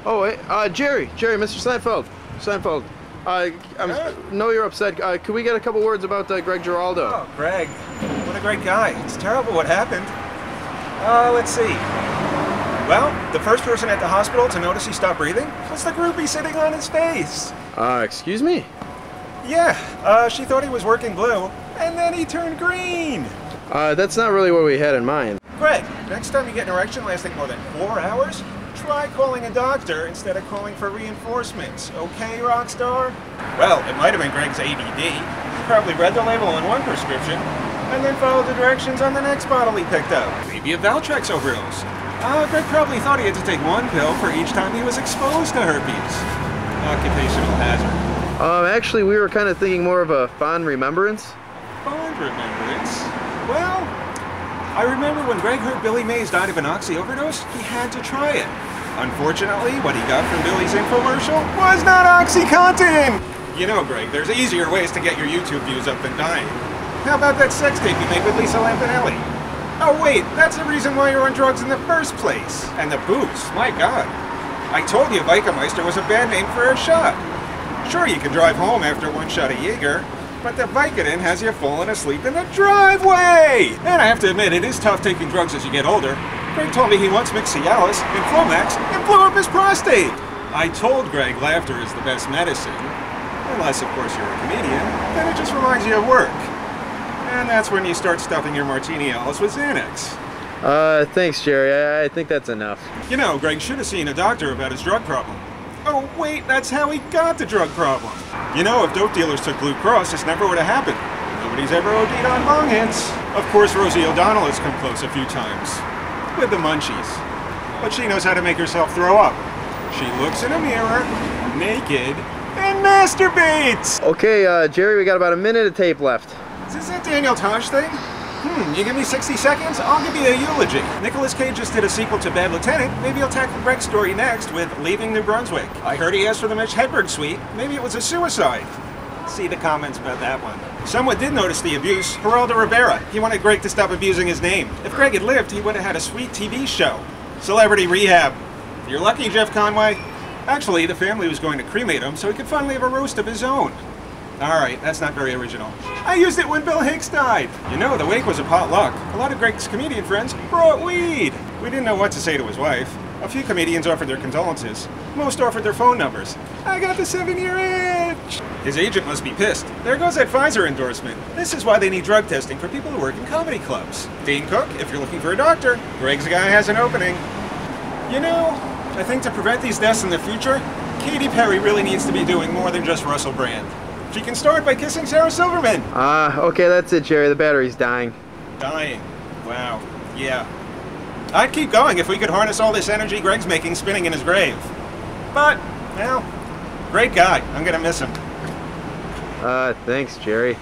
Oh, hey, Jerry, Mr. Seinfeld. I know you're upset. Could we get a couple words about Greg Giraldo? Oh, Greg. What a great guy. It's terrible what happened. Let's see. Well, the first person at the hospital to notice he stopped breathing was the groupie sitting on his face. Excuse me? Yeah, she thought he was working blue, and then he turned green. That's not really what we had in mind. Greg, next time you get an erection lasting more than 4 hours, try calling a doctor instead of calling for reinforcements. Okay, Rockstar? Well, it might have been Greg's ADD. He probably read the label on one prescription, and then followed the directions on the next bottle he picked up. Maybe a Valtrex overdose. Greg probably thought he had to take one pill for each time he was exposed to herpes. Occupational hazard. Actually, we were kind of thinking more of a fond remembrance. Fond remembrance? Well, I remember when Greg heard Billy Mays died of an oxy overdose, he had to try it. Unfortunately, what he got from Billy's infomercial was not OxyContin! You know, Greg, there's easier ways to get your YouTube views up than dying. How about that sex tape you made with Lisa Lampanelli? Oh wait, that's the reason why you're on drugs in the first place. And the booze, my god. I told you Weichmeister was a bad name for a shot. Sure, you can drive home after one shot of Jaeger, but the Vicodin has you falling asleep in the driveway! And I have to admit, it is tough taking drugs as you get older. Greg told me he once mixed Cialis and Flomax and blew up his prostate! I told Greg laughter is the best medicine. Unless, of course, you're a comedian, then it just reminds you of work. And that's when you start stuffing your martini Alice with Xanax. Thanks, Jerry. I think that's enough. You know, Greg should have seen a doctor about his drug problem. Oh, wait, that's how he got the drug problem. You know, if dope dealers took Blue Cross, this never would have happened. Nobody's ever OD'd on bong hits. Of course, Rosie O'Donnell has come close a few times. With the munchies. But she knows how to make herself throw up. She looks in a mirror, naked, and masturbates! Okay, Jerry, we got about a minute of tape left. Is this that Daniel Tosh thing? You give me 60 seconds, I'll give you a eulogy. Nicolas Cage just did a sequel to Bad Lieutenant. Maybe he'll tackle Greg's story next with Leaving New Brunswick. I heard he asked for the Mitch Hedberg suite. Maybe it was a suicide. See the comments about that one. Someone did notice the abuse. Geraldo Rivera. He wanted Greg to stop abusing his name. If Greg had lived, he would have had a sweet TV show. Celebrity Rehab. You're lucky, Jeff Conway. Actually, the family was going to cremate him so he could finally have a roast of his own. Alright, that's not very original. I used it when Bill Hicks died. You know, the wake was a potluck. A lot of Greg's comedian friends brought weed. We didn't know what to say to his wife. A few comedians offered their condolences. Most offered their phone numbers. I got the 7-year itch! His agent must be pissed. There goes that Pfizer endorsement. This is why they need drug testing for people who work in comedy clubs. Dean Cook, if you're looking for a doctor, Greg's guy has an opening. You know, I think to prevent these deaths in the future, Katy Perry really needs to be doing more than just Russell Brand. She can start by kissing Sarah Silverman. Okay, that's it, Jerry. The battery's dying. Dying? Wow. Yeah. I'd keep going if we could harness all this energy Greg's making spinning in his grave. But, well, great guy. I'm gonna miss him. Thanks, Jerry.